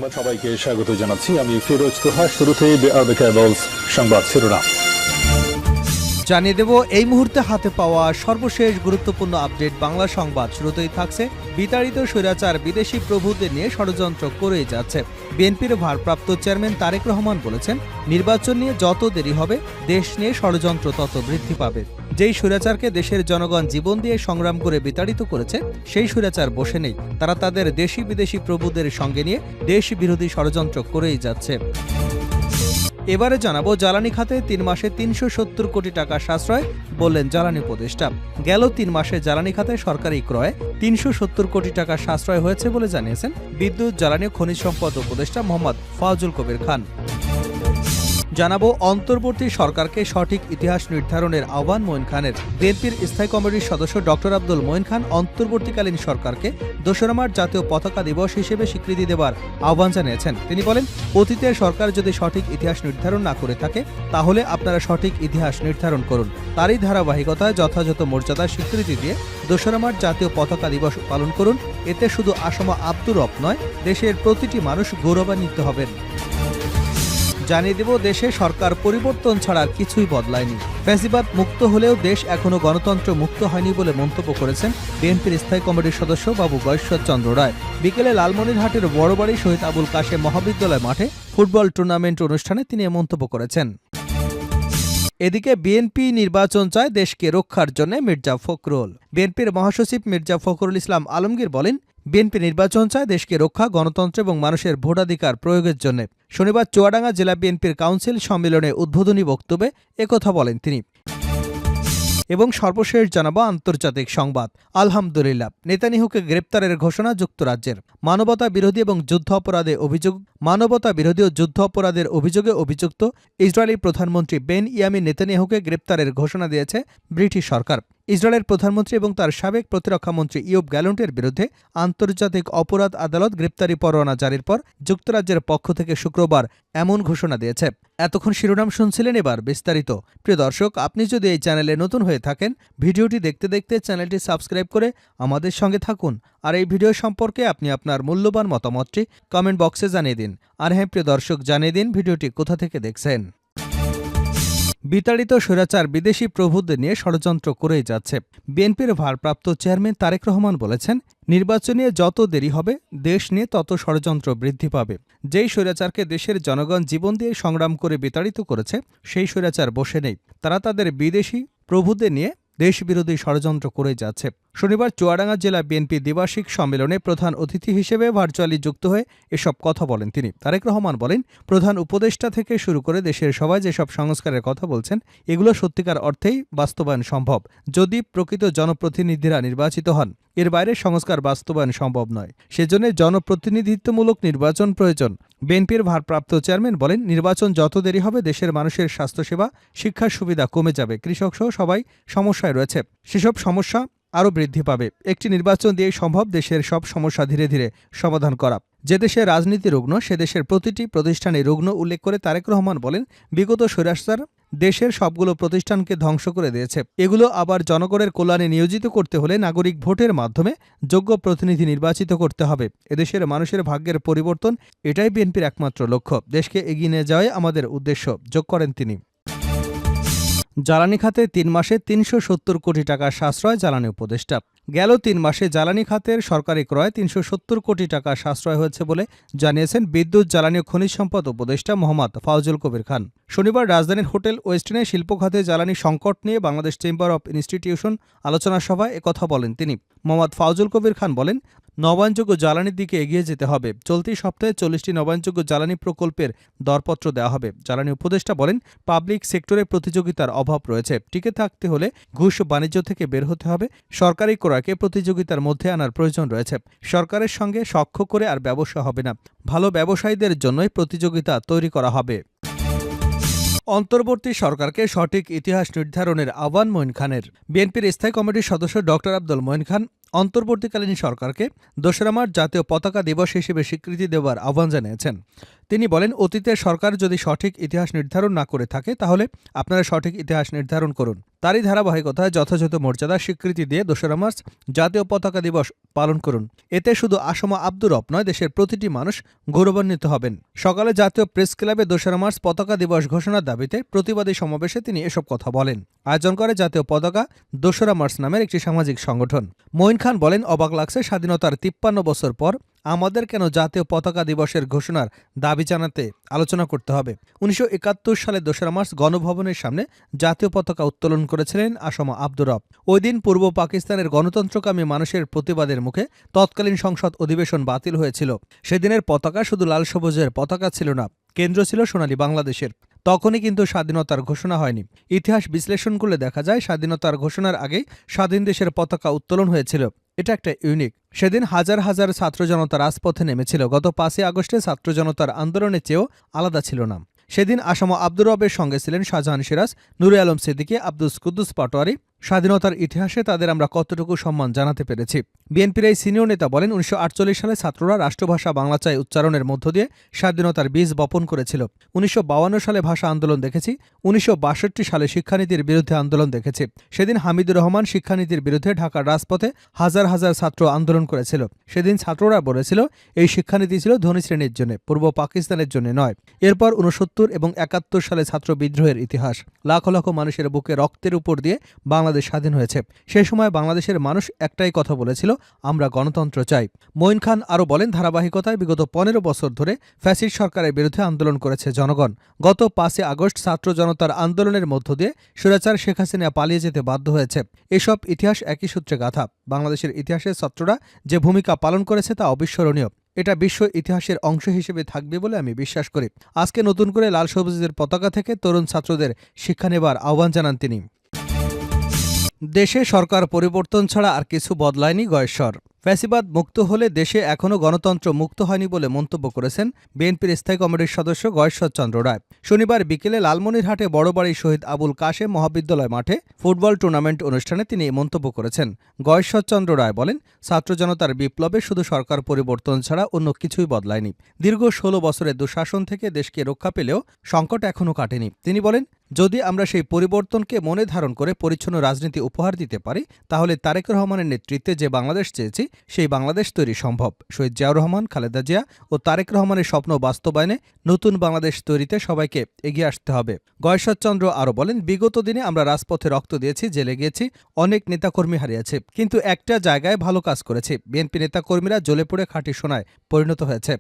সংবাদ সবাইকে স্বাগত জানাচ্ছি। আমি ফিরোজ তোহা। শুরুতেই সংবাদ শিরোনাম জানিয়ে দেব এই মুহূর্তে হাতে পাওয়া সর্বশেষ গুরুত্বপূর্ণ আপডেট বাংলা সংবাদ। শুরুতেই থাকছে বিতাড়িত স্বৈরাচার বিদেশি প্রভুদের নিয়ে ষড়যন্ত্র করেই যাচ্ছে। বিএনপির ভারপ্রাপ্ত চেয়ারম্যান তারেক রহমান বলেছেন, নির্বাচন নিয়ে যত দেরি হবে দেশ নিয়ে ষড়যন্ত্র তত বৃদ্ধি পাবে। যেই স্বৈরাচারকে দেশের জনগণ জীবন দিয়ে সংগ্রাম করে বিতাড়িত করেছে সেই স্বৈরাচার বসে নেই, তারা তাদের দেশি বিদেশি প্রভুদের সঙ্গে নিয়ে দেশ বিরোধী ষড়যন্ত্র করেই যাচ্ছে। এবারে জানাবো জ্বালানি খাতে 3 মাসে 370 কোটি টাকা সাশ্রয়, বললেন জ্বালানি উপদেষ্টা। গেল 3 মাসে জ্বালানি খাতে সরকারি ক্রয়ে 370 কোটি টাকা সাশ্রয় হয়েছে বলে জানিয়েছেন বিদ্যুৎ জ্বালানি ও খনিজ সম্পদ উপদেষ্টা মোহাম্মদ ফাউজুল কবির খান। জানাবো অন্তর্বর্তী সরকারকে সঠিক ইতিহাস নির্ধারণের আহ্বান মঈন খানের। বিএনপির স্থায়ী কমিটির সদস্য ডক্টর আব্দুল মঈন খান অন্তর্বর্তীকালীন সরকারকে 2 মার্চ জাতীয় পতাকা দিবস হিসেবে স্বীকৃতি দেওয়ার আহ্বান জানিয়েছেন। তিনি বলেন, অতীতের সরকার যদি সঠিক ইতিহাস নির্ধারণ না করে থাকে তাহলে আপনারা সঠিক ইতিহাস নির্ধারণ করুন। তারই ধারাবাহিকতায় যথাযথ মর্যাদার স্বীকৃতি দিয়ে 2 মার্চ জাতীয় পতাকা দিবস পালন করুন। এতে শুধু আসমা আব্দুর রব নয়, দেশের প্রতিটি মানুষ গৌরবান্বিত হবেন। জানিয়ে দেব, দেশে সরকার পরিবর্তন ছাড়া কিছুই বদলায়নি। ফ্যাসিবাদ মুক্ত হলেও দেশ এখনো গণতন্ত্র মুক্ত হয়নি বলে মন্তব্য করেছেন বিএনপির স্থায়ী কমিটির সদস্য বাবু গয়েশ্বর চন্দ্র রায়। বিকেলে লালমনিরহাটের বড়বাড়ি শহীদ আবুল কাশেম মহাবিদ্যালয় মাঠে ফুটবল টুর্নামেন্ট অনুষ্ঠানে তিনি এ মন্তব্য করেছেন। এদিকে বিএনপি নির্বাচন চায় দেশকে রক্ষার জন্য মির্জা ফখরুল। বিএনপির মহাসচিব মির্জা ফখরুল ইসলাম আলমগীর বলেন, বিএনপি নির্বাচন চায় দেশকে রক্ষা, গণতন্ত্র এবং মানুষের ভোটাধিকার প্রয়োগের জন্য। শনিবার চুয়াডাঙ্গা জেলা বিএনপির কাউন্সিল সম্মেলনে উদ্বোধনী বক্তব্যে একথা বলেন তিনি। এবং সর্বশেষ জানাবো আন্তর্জাতিক সংবাদ। আলহামদুলিল্লাহ, নেতানিয়াহুকে গ্রেপ্তারের ঘোষণা যুক্তরাজ্যের। মানবতা বিরোধী ও যুদ্ধ অপরাধের অভিযোগে অভিযুক্ত ইসরায়েলি প্রধানমন্ত্রী বেনইয়ামিন নেতানিয়াহুকে গ্রেপ্তারের ঘোষণা দিয়েছে ব্রিটিশ সরকার। ইসরায়েলের প্রধানমন্ত্রী এবং তার সাবেক প্রতিরক্ষামন্ত্রী ইয়োব গ্যালন্টের বিরুদ্ধে আন্তর্জাতিক অপরাধ আদালত গ্রেপ্তারি পরোয়ানা জারির পর যুক্তরাজ্যের পক্ষ থেকে শুক্রবার এমন ঘোষণা দিয়েছে। এতক্ষণ শিরোনাম শুনছিলেন, এবার বিস্তারিত। প্রিয় দর্শক, আপনি যদি এই চ্যানেলে নতুন হয়ে থাকেন, ভিডিওটি দেখতে দেখতে চ্যানেলটি সাবস্ক্রাইব করে আমাদের সঙ্গে থাকুন। আর এই ভিডিও সম্পর্কে আপনি আপনার মূল্যবান মতামতটি কমেন্ট বক্সে জানিয়ে দিন। আর হ্যাঁ প্রিয় দর্শক, জানিয়ে দিন ভিডিওটি কোথা থেকে দেখছেন। বিতাড়িত স্বৈরাচার বিদেশি প্রভুদের নিয়ে ষড়যন্ত্র করেই যাচ্ছে। বিএনপির ভারপ্রাপ্ত চেয়ারম্যান তারেক রহমান বলেছেন, নির্বাচন নিয়ে যত দেরি হবে দেশ নিয়ে তত ষড়যন্ত্র বৃদ্ধি পাবে। যেই স্বৈরাচারকে দেশের জনগণ জীবন দিয়ে সংগ্রাম করে বিতাড়িত করেছে সেই স্বৈরাচার বসে নেই, তারা তাদের বিদেশি প্রভুদের নিয়ে দেশবিরোধী ষড়যন্ত্র করে যাচ্ছে। শনিবার চুয়াডাঙ্গা জেলা বিএনপি দ্বিবার্ষিক সম্মেলনে প্রধান অতিথি হিসেবে ভার্চুয়ালি যুক্ত হয়ে এসব কথা বলেন তিনি। তারেক রহমান বলেন, প্রধান উপদেষ্টা থেকে শুরু করে দেশের সবাই যেসব সংস্কারের কথা বলছেন এগুলো সত্যিকার অর্থেই বাস্তবায়ন সম্ভব যদি প্রকৃত জনপ্রতিনিধিরা নির্বাচিত হন। এর বাইরে সংস্কার বাস্তবায়ন সম্ভব নয়, সেজন্য জনপ্রতিনিধিত্বমূলক নির্বাচন প্রয়োজন। বিএনপির ভারপ্রাপ্ত চেয়ারম্যান বলেন, নির্বাচন যত দেরি হবে দেশের মানুষের স্বাস্থ্যসেবা, শিক্ষার সুবিধা কমে যাবে, কৃষক সহ সবাই সমস্যায় রয়েছে, সেসব সমস্যা আরও বৃদ্ধি পাবে। একটি নির্বাচন দিয়েই সম্ভব দেশের সব সমস্যা ধীরে ধীরে সমাধান করা। যে দেশে রাজনীতি রুগ্ন সে দেশের প্রতিটি প্রতিষ্ঠানে রুগ্ন উল্লেখ করে তারেক রহমান বলেন, বিগত স্বৈরাচার দেশের সবগুলো প্রতিষ্ঠানকে ধ্বংস করে দিয়েছে। এগুলো আবার জনগণের কল্যাণে নিয়োজিত করতে হলে নাগরিক ভোটের মাধ্যমে যোগ্য প্রতিনিধি নির্বাচিত করতে হবে। এদেশের মানুষের ভাগ্যের পরিবর্তন, এটাই বিএনপির একমাত্র লক্ষ্য। দেশকে এগিয়ে নিয়ে যাওয়াই আমাদের উদ্দেশ্য, যোগ করেন তিনি। জ্বালানি খাতে 3 মাসে 370 কোটি টাকা সাশ্রয়, জ্বালানি উপদেষ্টা। গেল 3 মাসে জ্বালানি খাতের সরকারি ক্রয়ে 370 কোটি টাকা সাশ্রয় হয়েছে বলে জানিয়েছেন বিদ্যুৎ জ্বালানি ও খনিজ সম্পদ উপদেষ্টা মোহাম্মদ ফাউজুল কবির খান। শনিবার রাজধানীর হোটেল ওয়েস্টিনে শিল্প খাতে জ্বালানি সংকট নিয়ে বাংলাদেশ চেম্বার অব ইনস্টিটিউশন আলোচনা সভায় একথা বলেন তিনি। মোহাম্মদ ফাউজুল কবির খান বলেন, নবায়নযোগ্য জ্বালানির দিকে এগিয়ে যেতে হবে। চলতি সপ্তাহে 40টি নবায়নযোগ্য জ্বালানি প্রকল্পের দরপত্র দেওয়া হবে। জ্বালানি উপদেষ্টা বলেন, পাবলিক সেক্টরে প্রতিযোগিতার অভাব রয়েছে। টিকে থাকতে হলে ঘুষ বাণিজ্য থেকে বের হতে হবে। সরকারি ক্রয়কে প্রতিযোগিতার মধ্যে আনার প্রয়োজন রয়েছে। সরকারের সঙ্গে সখ্য করে আর ব্যবসা হবে না, ভালো ব্যবসায়ীদের জন্যই প্রতিযোগিতা তৈরি করা হবে। অন্তর্বর্তী সরকারকে সঠিক ইতিহাস নির্ধারণের আহ্বান মঈন খানের। বিএনপির স্থায়ী কমিটির সদস্য ডক্টর আব্দুল মঈন খান অন্তর্বর্তীকালীন সরকারকে 2 মার্চ জাতীয় পতাকা দিবস হিসেবে স্বীকৃতি দেওয়ার আহ্বান জানিয়েছেন। তিনি বলেন, অতীতের সরকার যদি সঠিক ইতিহাস নির্ধারণ না করে থাকে তাহলে আপনারা সঠিক ইতিহাস নির্ধারণ করুন। তারই ধারাবাহিকতায় যথাযথ মর্যাদা স্বীকৃতি দিয়ে ২রা মার্চ জাতীয় পতাকা দিবস পালন করুন। এতে শুধু আসম আব্দুর রব নয়, দেশের প্রতিটি মানুষ গৌরবান্বিত হবেন। সকালে জাতীয় প্রেস ক্লাবে ২রা মার্চ পতাকা দিবস ঘোষণার দাবিতে প্রতিবাদী সমাবেশে তিনি এসব কথা বলেন। আয়োজন করে জাতীয় পতাকা ২রা মার্চ নামের একটি সামাজিক সংগঠন। মঈন খান বলেন, অবাক লাগছে, স্বাধীনতার ৫৩ বছর পর আমাদের কেন জাতীয় পতাকা দিবসের ঘোষণার দাবি জানাতে আলোচনা করতে হবে। ১৯৭১ সালে ২রা মার্চ গণভবনের সামনে জাতীয় পতাকা উত্তোলন করেছিলেন আসম আব্দুর রব। ওই দিন পূর্ব পাকিস্তানের গণতন্ত্রকামী মানুষের প্রতিবাদের মুখে তৎকালীন সংসদ অধিবেশন বাতিল হয়েছিল। সেদিনের পতাকা শুধু লাল সবুজের পতাকা ছিল না, কেন্দ্র ছিল সোনালী বাংলাদেশের। তখনই কিন্তু স্বাধীনতার ঘোষণা হয়নি। ইতিহাস বিশ্লেষণ করলে দেখা যায়, স্বাধীনতার ঘোষণার আগেই স্বাধীন দেশের পতাকা উত্তোলন হয়েছিল। এটা একটা ইউনিক। সেদিন হাজার হাজার ছাত্র জনতা রাজপথে নেমেছিল। গত ৫ই আগস্টে ছাত্র জনতার আন্দোলনের চেয়েও আলাদা ছিল না। সেদিন আসম আব্দুর রবের সঙ্গে ছিলেন শাহজাহান সিরাজ, নূরে আলম সিদ্দিকী, আব্দুস কুদ্দুস পাটোয়ারি। স্বাধীনতার ইতিহাসে তাদের আমরা কতটুকু সম্মান জানাতে পেরেছি। বিএনপির এই সিনিয়র নেতা বলেন, ১৯৪৮ সালে ছাত্ররা রাষ্ট্রভাষা বাংলা চাই উচ্চারণের মধ্য দিয়ে স্বাধীনতার বীজ বপন করেছিল। ১৯৫২ সালে ভাষা আন্দোলন দেখেছি। ১৯৬২ সালে শিক্ষানীতির বিরুদ্ধে আন্দোলন দেখেছি। সেদিন হামিদুর রহমান শিক্ষানীতির বিরুদ্ধে ঢাকার রাজপথে হাজার হাজার ছাত্র আন্দোলন করেছিল। সেদিন ছাত্ররা বলেছিল, এই শিক্ষানীতি ছিল ধনী শ্রেণীর জন্য, পূর্ব পাকিস্তানের জন্য নয়। এরপর ৬৯ এবং ৭১ সালে ছাত্র বিদ্রোহের ইতিহাস। লাখ লাখ মানুষের বুকে রক্তের উপর দিয়ে বাংলাদেশ স্বাধীন হয়েছে। সেই সময় বাংলাদেশের মানুষ একটাই কথা বলেছিল, আমরা গণতন্ত্র চাই। মঈন খান আরও বলেন, ধারাবাহিকতায় বিগত ১৫ বছর ধরে ফ্যাসিস্ট সরকারের বিরুদ্ধে আন্দোলন করেছে জনগণ। গত ৫ই আগস্ট ছাত্র জনতার আন্দোলনের মধ্য দিয়ে স্বৈরাচার শেখ হাসিনা পালিয়ে যেতে বাধ্য হয়েছে। এসব ইতিহাস একই সূত্রে গাঁথা। বাংলাদেশের ইতিহাসে ছাত্ররা যে ভূমিকা পালন করেছে তা অবিস্মরণীয়। এটা বিশ্ব ইতিহাসের অংশ হিসেবে থাকবে বলে আমি বিশ্বাস করি। আজকে নতুন করে লাল সবুজের পতাকা থেকে তরুণ ছাত্রদের শিক্ষা নেবার আহ্বান জানান তিনি। দেশে সরকার পরিবর্তন ছাড়া আর কিছু বদলায়নি গয়েশ্বর। ফ্যাসিবাদ মুক্ত হলে দেশে এখনও গণতন্ত্র মুক্ত হয়নি বলে মন্তব্য করেছেন বিএনপির স্থায়ী কমিটির সদস্য গয়েশ্বর চন্দ্র রায়। শনিবার বিকেলে লালমনিরহাটে বড়বাড়ি শহীদ আবুল কাশেম মহাবিদ্যালয় মাঠে ফুটবল টুর্নামেন্ট অনুষ্ঠানে তিনি এই মন্তব্য করেছেন। গয়েশ্বর চন্দ্র রায় বলেন, ছাত্র জনতার বিপ্লবে শুধু সরকার পরিবর্তন ছাড়া অন্য কিছুই বদলায়নি। দীর্ঘ ১৬ বছরের দুঃশাসন থেকে দেশকে রক্ষা পেলেও সংকট এখনও কাটেনি। তিনি বলেন, যদি আমরা সেই পরিবর্তনকে মনে ধারণ করে পরিচ্ছন্ন রাজনীতি উপহার দিতে পারি, তাহলে তারেক রহমানের নেতৃত্বে যে বাংলাদেশ চেয়েছি সেই বাংলাদেশ তৈরি সম্ভব। শহীদ জিয়াউর রহমান, খালেদা জিয়া ও তারেক রহমানের স্বপ্ন বাস্তবায়নে নতুন বাংলাদেশ তৈরিতে সবাইকে এগিয়ে আসতে হবে। গয়েশ্বর চন্দ্র আরও বলেন, বিগত দিনে আমরা রাজপথে রক্ত দিয়েছি, জেলে গিয়েছি, অনেক নেতাকর্মী হারিয়েছে, কিন্তু একটা জায়গায় ভালো কাজ করেছি। বিএনপি নেতাকর্মীরা জ্বলে পড়ে খাঁটি সোনায় পরিণত হয়েছে।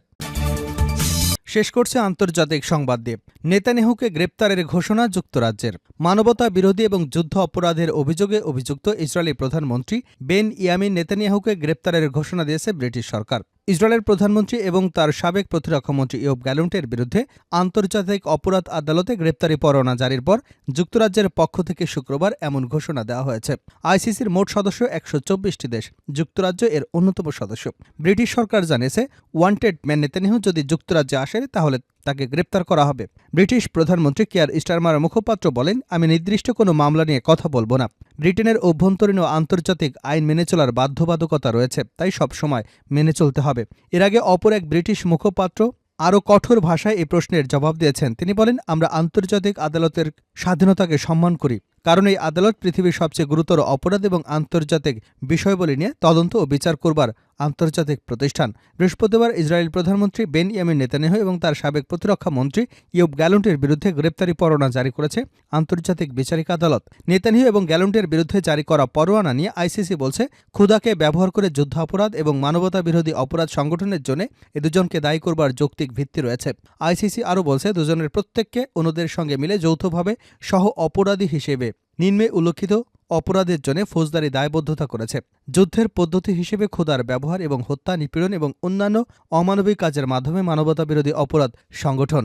শেষ করছে আন্তর্জাতিক সংবাদ দিয়ে। নেতানিয়াহুকে গ্রেপ্তারের ঘোষণা যুক্তরাজ্যের। মানবতা বিরোধী এবং যুদ্ধ অপরাধের অভিযোগে অভিযুক্ত ইসরায়েলি প্রধানমন্ত্রী বেন ইয়ামিন নেতানিয়াহুকে গ্রেপ্তারের ঘোষণা দিয়েছে ব্রিটিশ সরকার। ইসরায়েলের প্রধানমন্ত্রী এবং তার সাবেক প্রতিরক্ষামন্ত্রী ইয়োব গ্যালন্টের বিরুদ্ধে আন্তর্জাতিক অপরাধ আদালতে গ্রেপ্তারি পরোয়ানা জারির পর যুক্তরাজ্যের পক্ষ থেকে শুক্রবার এমন ঘোষণা দেওয়া হয়েছে। আইসিসির মোট সদস্য ১২৪টি দেশ, যুক্তরাজ্য এর অন্যতম সদস্য। ব্রিটিশ সরকার জানিয়েছে, ওয়ান্টেড ম্যান নেতানিয়াহু যদি যুক্তরাজ্যে আসে তাহলে তাকে গ্রেপ্তার করা হবে। ব্রিটিশ প্রধানমন্ত্রী কিয়ার স্টারমার মুখপাত্র বলেন, আমি নির্দিষ্ট কোনো মামলা নিয়ে কথা বলবো না। ব্রিটেনের অভ্যন্তরীণ ও আন্তর্জাতিক আইন মেনে চলার বাধ্যবাধকতা রয়েছে, তাই সবসময় মেনে চলতে হবে। এর আগে অপর এক ব্রিটিশ মুখপাত্র আরও কঠোর ভাষায় এই প্রশ্নের জবাব দিয়েছেন। তিনি বলেন, আমরা আন্তর্জাতিক আদালতের স্বাধীনতাকে সম্মান করি, কারণ এই আদালত পৃথিবীর সবচেয়ে গুরুতর অপরাধ এবং আন্তর্জাতিক বিষয়বলী নিয়ে তদন্ত ও বিচার করবার আন্তর্জাতিক প্রতিষ্ঠান। বৃহস্পতিবার ইসরায়েল প্রধানমন্ত্রী বেন ইয়ামিন নেতানিয়াহু এবং তার সাবেক প্রতিরক্ষা মন্ত্রী ইয়োব গ্যালন্টের বিরুদ্ধে গ্রেপ্তারি পরোয়ানা জারি করেছে আন্তর্জাতিক বিচারিক আদালত। নেতানিয়াহু এবং গ্যালন্টের বিরুদ্ধে জারি করা পরোয়ানা নিয়ে আইসিসি বলছে, ক্ষুধাকে ব্যবহার করে যুদ্ধাপরাধ এবং মানবতা বিরোধী অপরাধ সংগঠনের জন্য এ দুজনকে দায়ী করবার যৌক্তিক ভিত্তি রয়েছে। আইসিসি আরও বলছে, দুজনের প্রত্যেককে অন্যদের সঙ্গে মিলে যৌথভাবে সহ অপরাধী হিসেবে নিম্নে উল্লেখিত অপরাধের জন্য ফৌজদারি দায়বদ্ধতা করেছে। যুদ্ধের পদ্ধতি হিসেবে ক্ষুধার ব্যবহার এবং হত্যা, নিপীড়ন এবং অন্যান্য অমানবিক কাজের মাধ্যমে মানবতা বিরোধী অপরাধ সংগঠন।